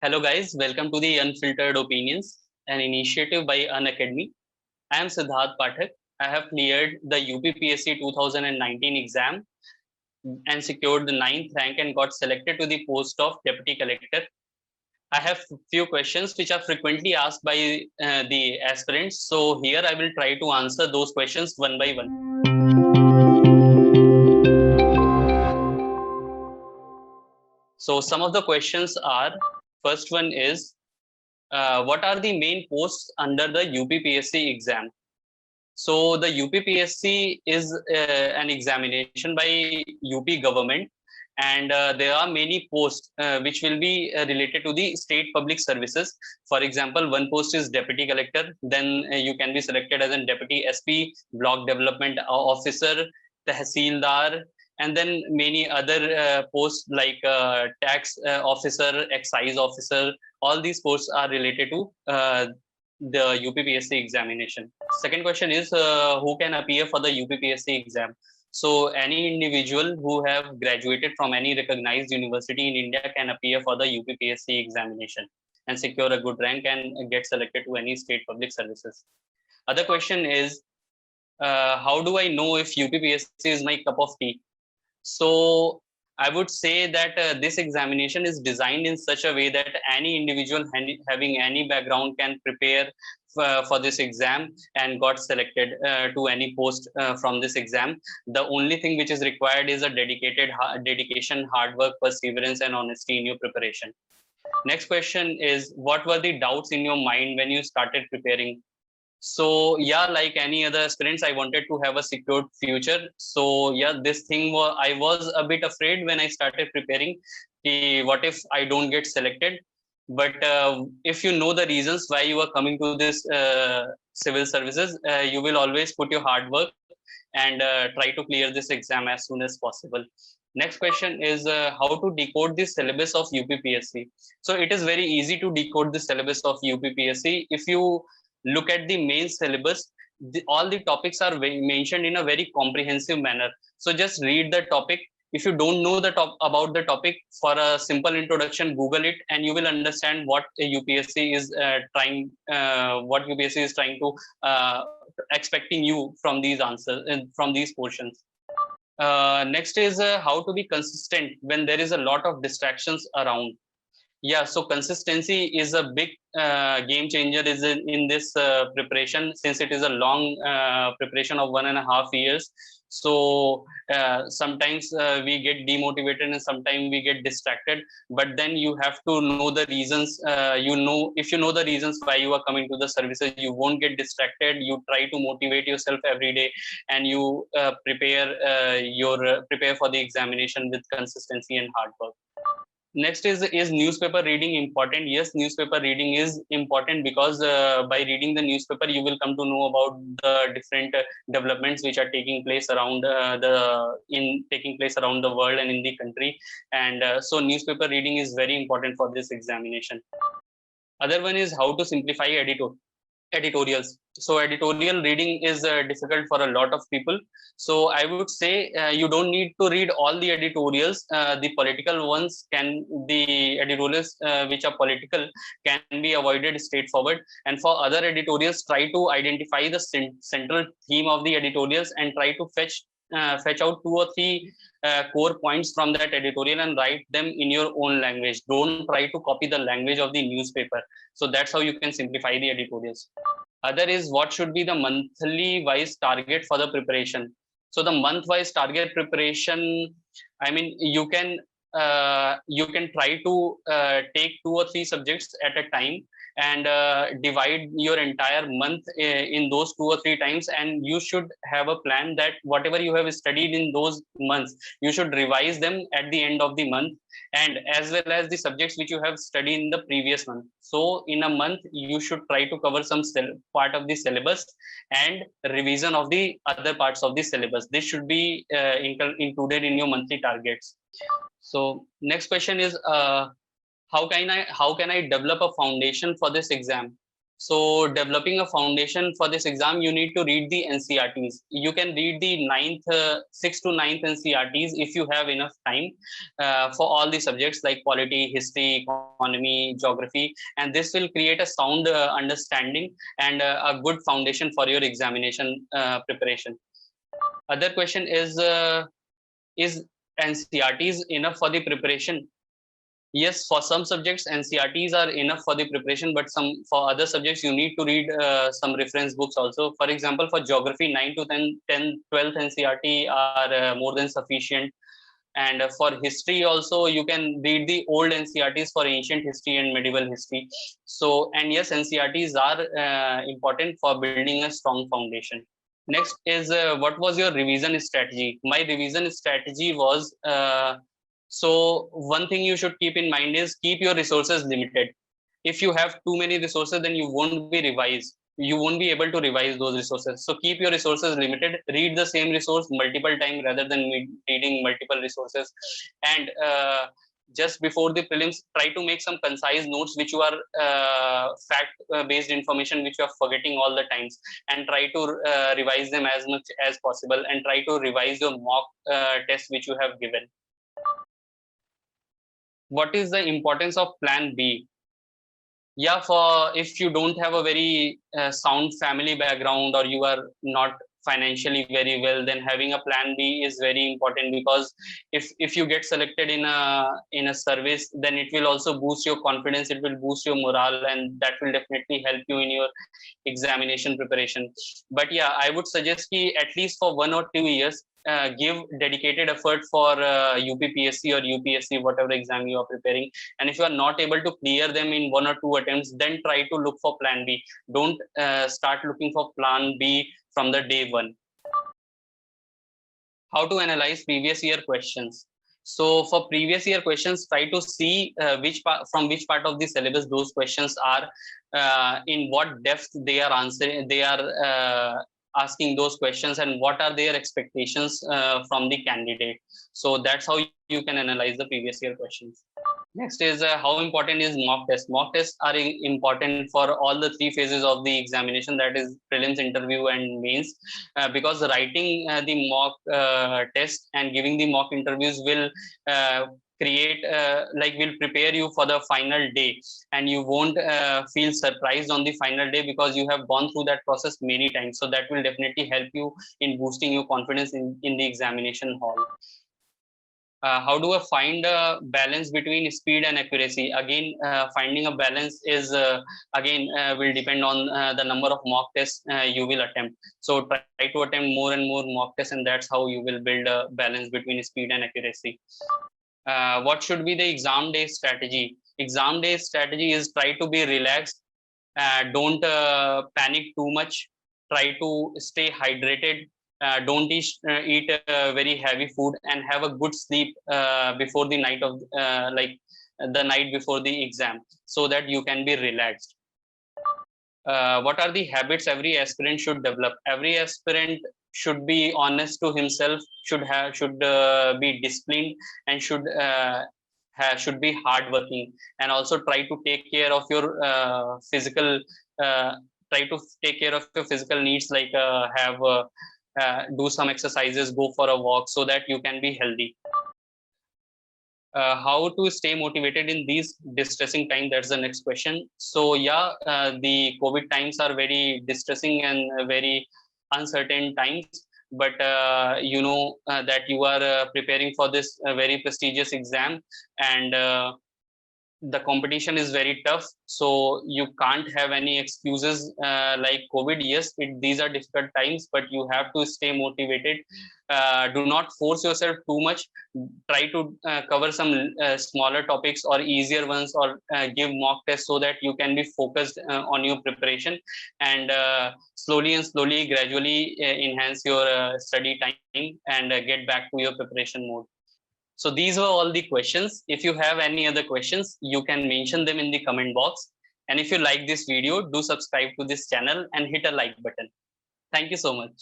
Hello, guys. Welcome to the Unfiltered Opinions, an initiative by Unacademy. I am Siddharth Pathak. I have cleared the UPPSC 2019 exam and secured the ninth rank and got selected to the post of Deputy Collector. I have few questions which are frequently asked by the aspirants. So here I will try to answer those questions one by one. So some of the questions are, first one is, what are the main posts under the UPPSC exam? So the UPPSC is an examination by UP government, and there are many posts which will be related to the state public services. For example, one post is deputy collector. Then you can be selected as a deputy SP, block development officer, tehsildar, and then many other posts like tax officer, excise officer. All these posts are related to the UPPSC examination. Second question is, who can appear for the UPPSC exam? So any individual who have graduated from any recognized university in India can appear for the UPPSC examination and secure a good rank and get selected to any state public services. Other question is, how do I know if UPPSC is my cup of tea? So I would say that this examination is designed in such a way that any individual having any background can prepare for this exam and got selected to any post from this exam. The only thing which is required is a dedication, hard work, perseverance, and honesty in your preparation. Next question is, what were the doubts in your mind when you started preparing? So yeah, like any other aspirants, I wanted to have a secured future. So yeah, this thing was, I was a bit afraid when I started preparing. What if I don't get selected? But if you know the reasons why you are coming to this civil services, you will always put your hard work and try to clear this exam as soon as possible. Next question is, how to decode the syllabus of UPPSC. So it is very easy to decode the syllabus of UPPSC. If you look at the main syllabus, all the topics are mentioned in a very comprehensive manner. So just read the topic. If you don't know about the topic, for a simple introduction, Google it, and you will understand what UPSC is what UPSC is trying to expecting you from these answers and from these portions. Next is, how to be consistent when there is a lot of distractions around. Yeah, so consistency is a big game changer is in this preparation, since it is a long preparation of 1.5 years. So sometimes we get demotivated and sometimes we get distracted, but then you have to know the reasons. If you know the reasons why you are coming to the services, you won't get distracted. You try to motivate yourself every day, and you prepare for the examination with consistency and hard work. Next is newspaper reading important? Yes, newspaper reading is important because by reading the newspaper you will come to know about the different developments which are taking place around the world and in the country, and so newspaper reading is very important for this examination. Other one is how to simplify editorials. So editorial reading is difficult for a lot of people. So I would say you don't need to read all the editorials. The political ones can the editorials which are political can be avoided straightforward, and for other editorials, try to identify the central theme of the editorials and try to fetch out 2 or 3 core points from that editorial and write them in your own language. Don't try to copy the language of the newspaper. So that's how you can simplify the editorials. Other is, what should be the monthly wise target for the preparation? So the month wise target preparation, I mean, you can try to take 2 or 3 subjects at a time and divide your entire month in those 2 or 3 times, and you should have a plan that whatever you have studied in those months, you should revise them at the end of the month, and as well as the subjects which you have studied in the previous month. So in a month you should try to cover some part of the syllabus and revision of the other parts of the syllabus. This should be included in your monthly targets. So next question is, how can I develop a foundation for this exam? So developing a foundation for this exam, you need to read the NCERTs. You can read the 6th to 9th NCERTs if you have enough time for all the subjects like polity, history, economy, geography, and this will create a sound understanding and a good foundation for your examination preparation. Other question is NCERTs enough for the preparation? Yes, for some subjects NCERTs are enough for the preparation, but for other subjects you need to read some reference books also. For example, for geography, 9 to 10, 12th NCERT are more than sufficient. And for history also, you can read the old NCERTs for ancient history and medieval history. So, and yes, NCERTs are important for building a strong foundation. Next is what was your revision strategy? My revision strategy was so one thing you should keep in mind is keep your resources limited. If you have too many resources, then you won't be revised. You won't be able to revise those resources. So keep your resources limited. Read the same resource multiple times rather than reading multiple resources. And just before the prelims, try to make some concise notes which you are fact-based information which you are forgetting all the times, and try to revise them as much as possible, and try to revise your mock test which you have given. What is the importance of plan B? Yeah, for if you don't have a very sound family background, or you are not financially very well, then having a plan B is very important, because if you get selected in a service, then it will also boost your confidence, it will boost your morale, and that will definitely help you in your examination preparation. But yeah, I would suggest ki at least for 1 or 2 years give dedicated effort for UPPSC or UPSC, whatever exam you are preparing. And if you are not able to clear them in 1 or 2 attempts, then try to look for plan B. Don't start looking for plan B from the day one. How to analyze previous year questions? So for previous year questions, try to see from which part of the syllabus those questions are, in what depth they are answering, they are asking those questions, and what are their expectations from the candidate. So that's how you can analyze the previous year questions. Next is how important is mock test? Mock tests are important for all the 3 phases of the examination, that is prelims, interview, and mains, because writing the mock test and giving the mock interviews will create will prepare you for the final day, and you won't feel surprised on the final day because you have gone through that process many times. So that will definitely help you in boosting your confidence in the examination hall. How do I find a balance between speed and accuracy? Again, finding a balance is will depend on the number of mock tests you will attempt. So try to attempt more and more mock tests, and that's how you will build a balance between speed and accuracy. What should be the exam day strategy? Exam day strategy is try to be relaxed. Don't panic too much. Try to stay hydrated. Don't eat very heavy food, and have a good sleep before the night of the night before the exam, so that you can be relaxed. What are the habits every aspirant should develop? Every aspirant should be honest to himself, should be disciplined, and should be hardworking, and also try to take care of your physical try to take care of your physical needs, like do some exercises, go for a walk, so that you can be healthy. How to stay motivated in these distressing times? That's the next question. So yeah, the COVID times are very distressing and very uncertain times, but you know that you are preparing for this very prestigious exam, and the competition is very tough, so you can't have any excuses like COVID. Yes, these are difficult times, but you have to stay motivated. Do not force yourself too much. Try to cover some smaller topics or easier ones, or give mock tests, so that you can be focused on your preparation, and slowly gradually enhance your study time, and get back to your preparation mode. So these were all the questions. If you have any other questions, you can mention them in the comment box. And if you like this video, do subscribe to this channel and hit a like button. Thank you so much.